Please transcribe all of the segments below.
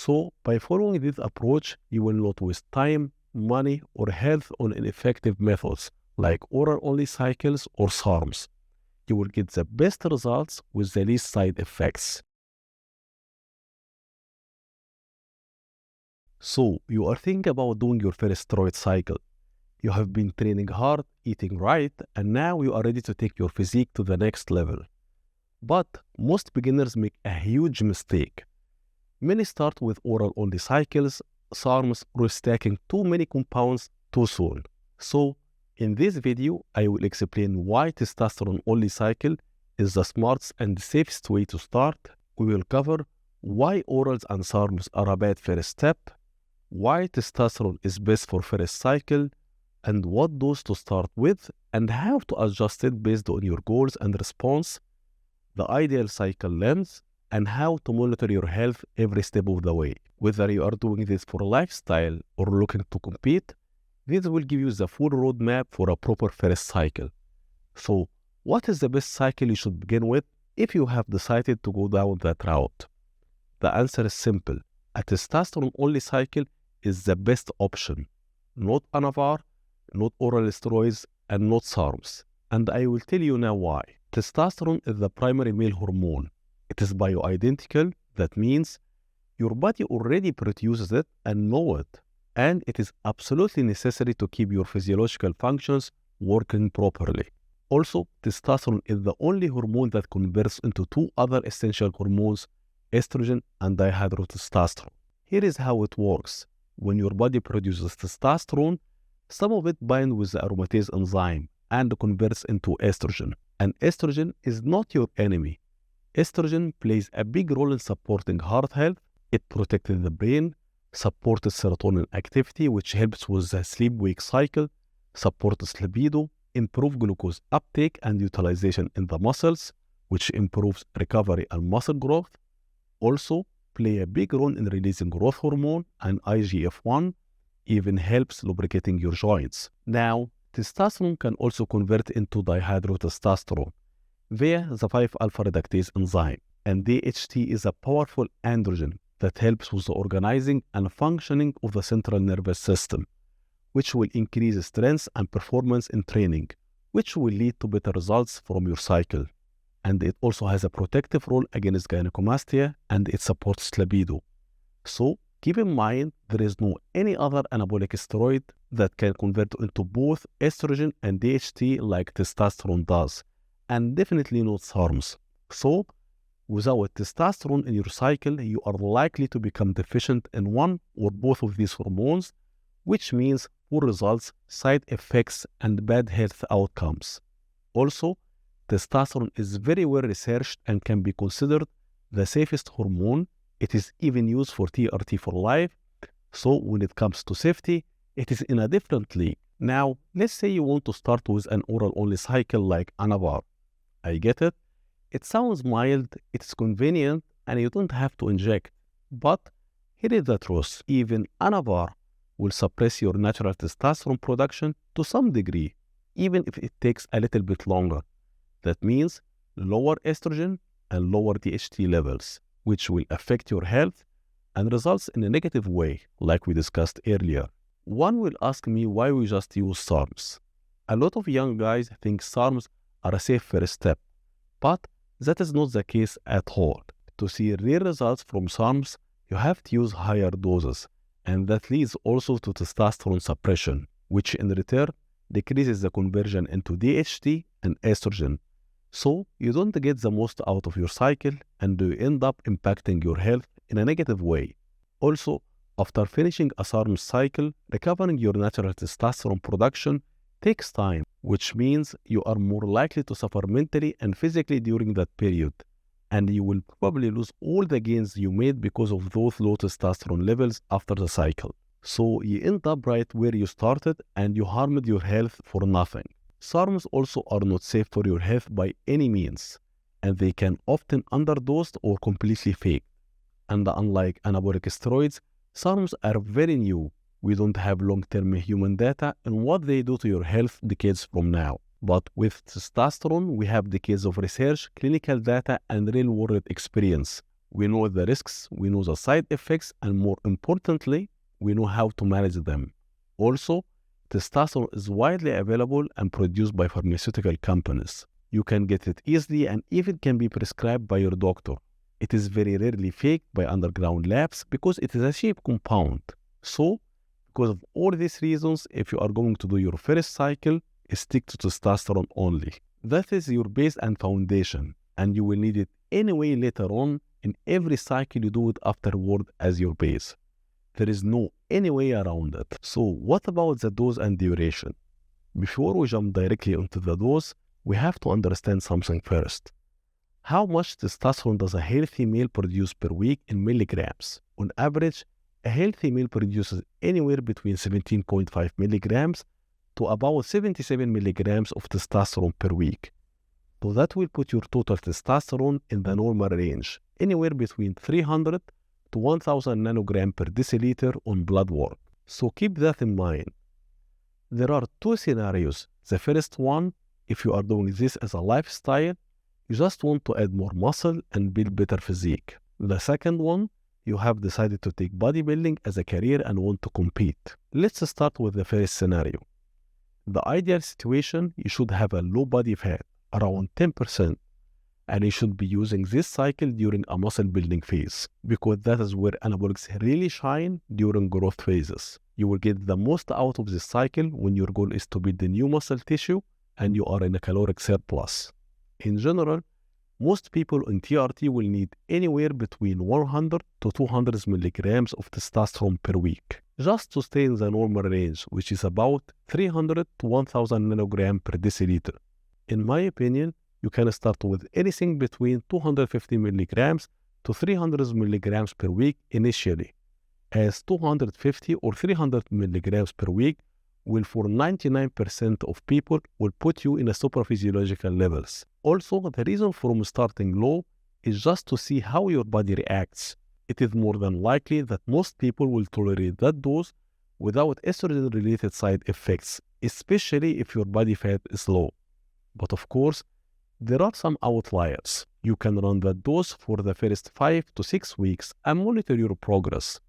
So by following this approach, you will not waste time, money, or health on ineffective methods like oral-only cycles or SARMs. You will get the best results with the least side effects. So you are thinking about doing your first steroid cycle. You have been training hard, eating right, and now you are ready to take your physique to the next level. But most beginners make a huge mistake. Many start with oral-only cycles, SARMs, or stacking too many compounds too soon. So in this video, I will explain why testosterone-only cycle is the smartest and safest way to start. We will cover why orals and SARMs are a bad first step, why testosterone is best for first cycle, and what dose to start with, and how to adjust it based on your goals and response, the ideal cycle length, and how to monitor your health every step of the way. Whether you are doing this for lifestyle or looking to compete, this will give you the full roadmap for a proper first cycle. So, what is the best cycle you should begin with if you have decided to go down that route? The answer is simple. A testosterone-only cycle is the best option. Not Anavar, not oral steroids, and not SARMs. And I will tell you now why. Testosterone is the primary male hormone. It is bioidentical. That means your body already produces it and knows it. And it is absolutely necessary to keep your physiological functions working properly. Also, testosterone is the only hormone that converts into two other essential hormones, estrogen and dihydrotestosterone. Here is how it works. When your body produces testosterone, some of it binds with the aromatase enzyme and converts into estrogen. And estrogen is not your enemy. Estrogen plays a big role in supporting heart health. It protects the brain, supports serotonin activity, which helps with the sleep-wake cycle, supports libido, improves glucose uptake and utilization in the muscles, which improves recovery and muscle growth. Also, play a big role in releasing growth hormone, and IGF-1 even helps lubricating your joints. Now, testosterone can also convert into dihydrotestosterone via the 5-alpha reductase enzyme, and DHT is a powerful androgen that helps with the organizing and functioning of the central nervous system, which will increase strength and performance in training, which will lead to better results from your cycle. And it also has a protective role against gynecomastia, and it supports libido. So keep in mind, there is no any other anabolic steroid that can convert into both estrogen and DHT like testosterone does, and definitely not SARMs. So without testosterone in your cycle, you are likely to become deficient in one or both of these hormones, which means poor results, side effects, and bad health outcomes. Also, testosterone is very well researched and can be considered the safest hormone. It is even used for TRT for life. So when it comes to safety, it is in a different league. Now, let's say you want to start with an oral-only cycle like Anavar. I get it. It sounds mild, it's convenient, and you don't have to inject. But here is the truth. Even Anavar will suppress your natural testosterone production to some degree, even if it takes a little bit longer. That means lower estrogen and lower DHT levels, which will affect your health and results in a negative way, like we discussed earlier. One will ask me why we just use SARMs. A lot of young guys think SARMs are a safe first step, but that is not the case at all. To see real results from SARMs, you have to use higher doses, and that leads also to testosterone suppression, which in return decreases the conversion into DHT and estrogen. So you don't get the most out of your cycle, and you end up impacting your health in a negative way. Also, after finishing a SARM cycle, recovering your natural testosterone production takes time, which means you are more likely to suffer mentally and physically during that period, and you will probably lose all the gains you made because of those low testosterone levels after the cycle. So you end up right where you started, and you harmed your health for nothing. SARMs also are not safe for your health by any means, and they can often underdosed or completely fake. And unlike anabolic steroids, SARMs are very new. We don't have long-term human data on what they do to your health decades from now. But with testosterone, we have decades of research, clinical data, and real-world experience, We know the risks, we know the side effects, and more importantly, we know how to manage them. Also, testosterone is widely available and produced by pharmaceutical companies. You can get it easily and even can be prescribed by your doctor. It is very rarely faked by underground labs because it is a cheap compound. So, because of all these reasons, if you are going to do your first cycle, stick to testosterone only. That is your base and foundation, and you will need it anyway later on in every cycle you do it afterward as your base. There is no any way around it. So what about the dose and duration? Before we jump directly into the dose, we have to understand something first. How much testosterone does a healthy male produce per week in milligrams? On average, a healthy male produces anywhere between 17.5 milligrams to about 77 milligrams of testosterone per week. So that will put your total testosterone in the normal range, anywhere between 300 to 1000 nanogram per deciliter on blood work. So keep that in mind. There are two scenarios. The first one, if you are doing this as a lifestyle, you just want to add more muscle and build better physique. The second one, you have decided to take bodybuilding as a career and want to compete. Let's start with the first scenario. The ideal situation, you should have a low body fat, around 10%, and you should be using this cycle during a muscle building phase, because that is where anabolics really shine during growth phases. You will get the most out of this cycle when your goal is to build a new muscle tissue and you are in a caloric surplus. In general, most people in TRT will need anywhere between 100 to 200 milligrams of testosterone per week, just to stay in the normal range, which is about 300 to 1000 nanogram per deciliter. In my opinion, you can start with anything between 250 milligrams to 300 milligrams per week initially, as 250 or 300 milligrams per week will, for 99% of people, will put you in a supraphysiological levels. Also, the reason for starting low is just to see how your body reacts. It is more than likely that most people will tolerate that dose without estrogen-related side effects, especially if your body fat is low. But of course, there are some outliers. You can run that dose for the first 5 to 6 weeks and monitor your progress,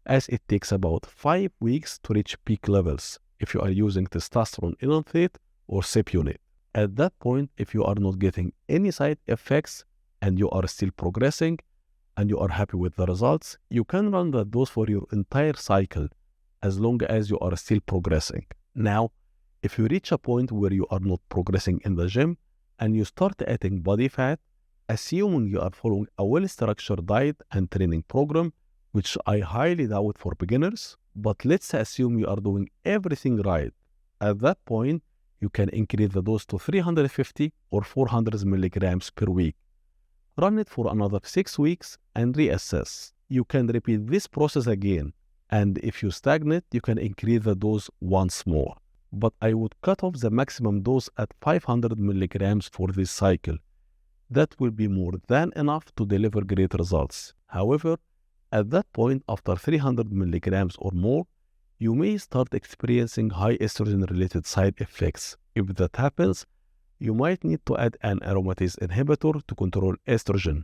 as it takes about 5 weeks to reach peak levels if you are using testosterone enanthate or cypionate. At that point, if you are not getting any side effects and you are still progressing and you are happy with the results, you can run that dose for your entire cycle as long as you are still progressing. Now, if you reach a point where you are not progressing in the gym and you start adding body fat, assuming you are following a well-structured diet and training program, which I highly doubt for beginners, but let's assume you are doing everything right. At that point, you can increase the dose to 350 or 400 milligrams per week. Run it for another 6 weeks and reassess. You can repeat this process again, and if you stagnate, you can increase the dose once more. But I would cut off the maximum dose at 500 milligrams for this cycle. That will be more than enough to deliver great results. However, at that point, after 300 milligrams or more, you may start experiencing high estrogen-related side effects. If that happens, you might need to add an aromatase inhibitor to control estrogen.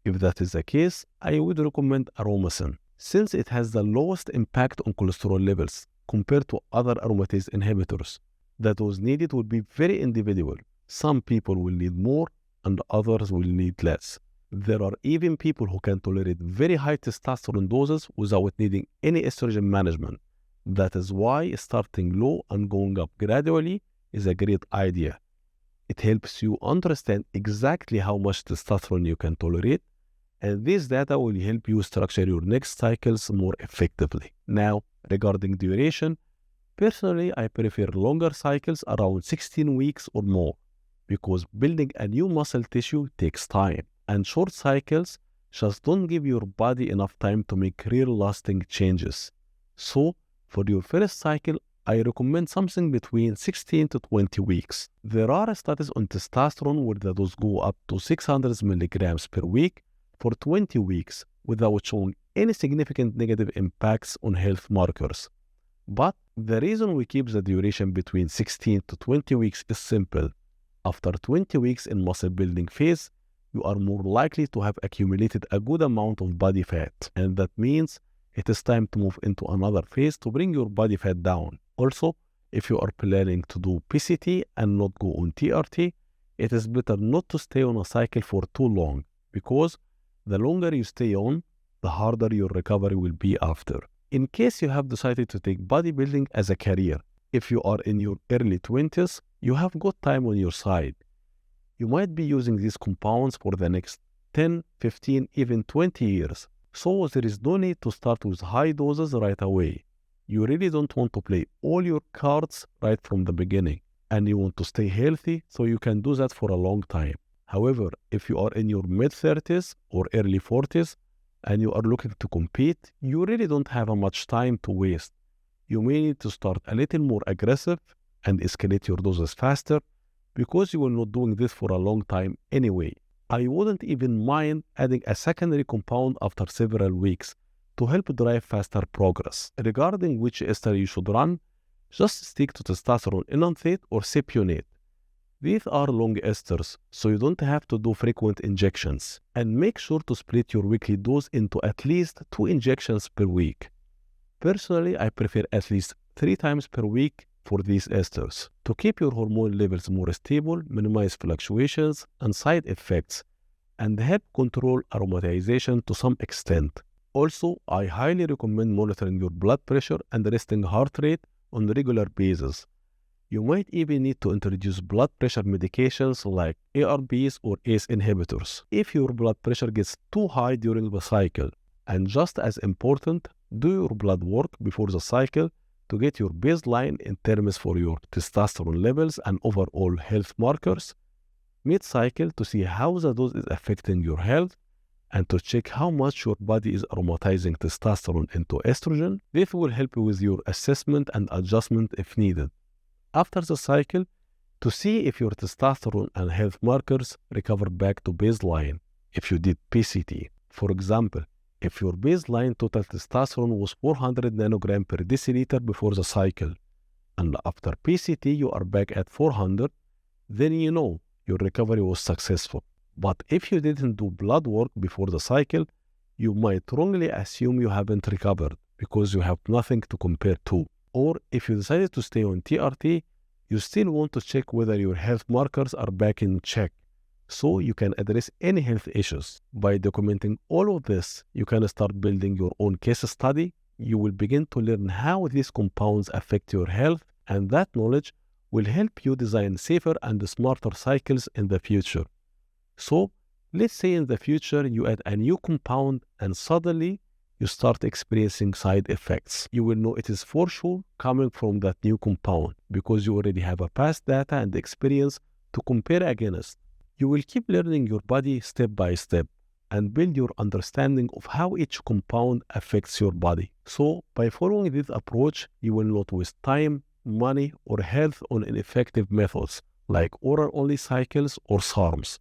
If that is the case, I would recommend aromasin, since it has the lowest impact on cholesterol levels compared to other aromatase inhibitors. The dose needed will be very individual. Some people will need more and others will need less. There are even people who can tolerate very high testosterone doses without needing any estrogen management. That is why starting low and going up gradually is a great idea. It helps you understand exactly how much testosterone you can tolerate, and this data will help you structure your next cycles more effectively. Now, regarding duration, personally I prefer longer cycles around 16 weeks or more, because building a new muscle tissue takes time, and short cycles just don't give your body enough time to make real lasting changes. So, for your first cycle, I recommend something between 16 to 20 weeks. There are studies on testosterone where the dose go up to 600 milligrams per week for 20 weeks without showing any significant negative impacts on health markers. But the reason we keep the duration between 16 to 20 weeks is simple. After 20 weeks in muscle building phase, you are more likely to have accumulated a good amount of body fat. And that means it is time to move into another phase to bring your body fat down. Also, if you are planning to do PCT and not go on TRT, it is better not to stay on a cycle for too long, because the longer you stay on, the harder your recovery will be after. In case you have decided to take bodybuilding as a career, if you are in your early 20s, you have good time on your side. You might be using these compounds for the next 10, 15, even 20 years. So there is no need to start with high doses right away. You really don't want to play all your cards right from the beginning, and you want to stay healthy so you can do that for a long time. However, if you are in your mid-30s or early 40s and you are looking to compete, you really don't have much time to waste. You may need to start a little more aggressive and escalate your doses faster, because you will not doing this for a long time anyway. I wouldn't even mind adding a secondary compound after several weeks to help drive faster progress. Regarding which ester you should run, just stick to testosterone enanthate or cypionate. These are long esters, so you don't have to do frequent injections. And make sure to split your weekly dose into at least 2 injections per week. Personally, I prefer at least 3 times per week for these esters to keep your hormone levels more stable, minimize fluctuations and side effects, and help control aromatization to some extent. Also, I highly recommend monitoring your blood pressure and resting heart rate on a regular basis. You might even need to introduce blood pressure medications like ARBs or ACE inhibitors if your blood pressure gets too high during the cycle. And just as important, do your blood work before the cycle to get your baseline in terms for your testosterone levels and overall health markers, mid-cycle to see how the dose is affecting your health, and to check how much your body is aromatizing testosterone into estrogen. This will help you with your assessment and adjustment if needed. After the cycle, to see if your testosterone and health markers recover back to baseline if you did PCT. For example, if your baseline total testosterone was 400 nanogram per deciliter before the cycle, and after PCT you are back at 400, then you know your recovery was successful. But if you didn't do blood work before the cycle, you might wrongly assume you haven't recovered because you have nothing to compare to. Or if you decided to stay on TRT, you still want to check whether your health markers are back in check, so you can address any health issues. By documenting all of this, you can start building your own case study. You will begin to learn how these compounds affect your health, and that knowledge will help you design safer and smarter cycles in the future. So, let's say in the future you add a new compound and suddenly you start experiencing side effects. You will know it is for sure coming from that new compound because you already have a past data and experience to compare against. You will keep learning your body step by step and build your understanding of how each compound affects your body. So, by following this approach, you will not waste time, money, or health on ineffective methods like oral-only cycles or SARMs.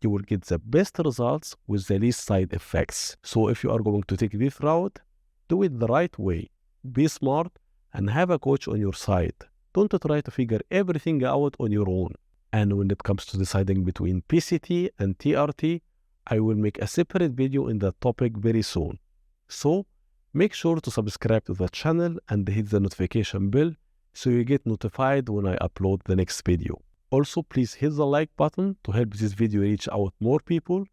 You will get the best results with the least side effects. So if you are going to take this route, do it the right way. Be smart and have a coach on your side. Don't try to figure everything out on your own. And when it comes to deciding between PCT and TRT, I will make a separate video in that topic very soon. So make sure to subscribe to the channel and hit the notification bell so you get notified when I upload the next video. Also, please hit the like button to help this video reach out more people.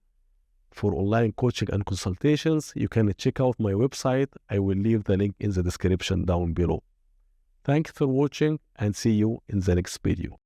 For online coaching and consultations, you can check out my website. I will leave the link in the description down below. Thanks for watching and see you in the next video.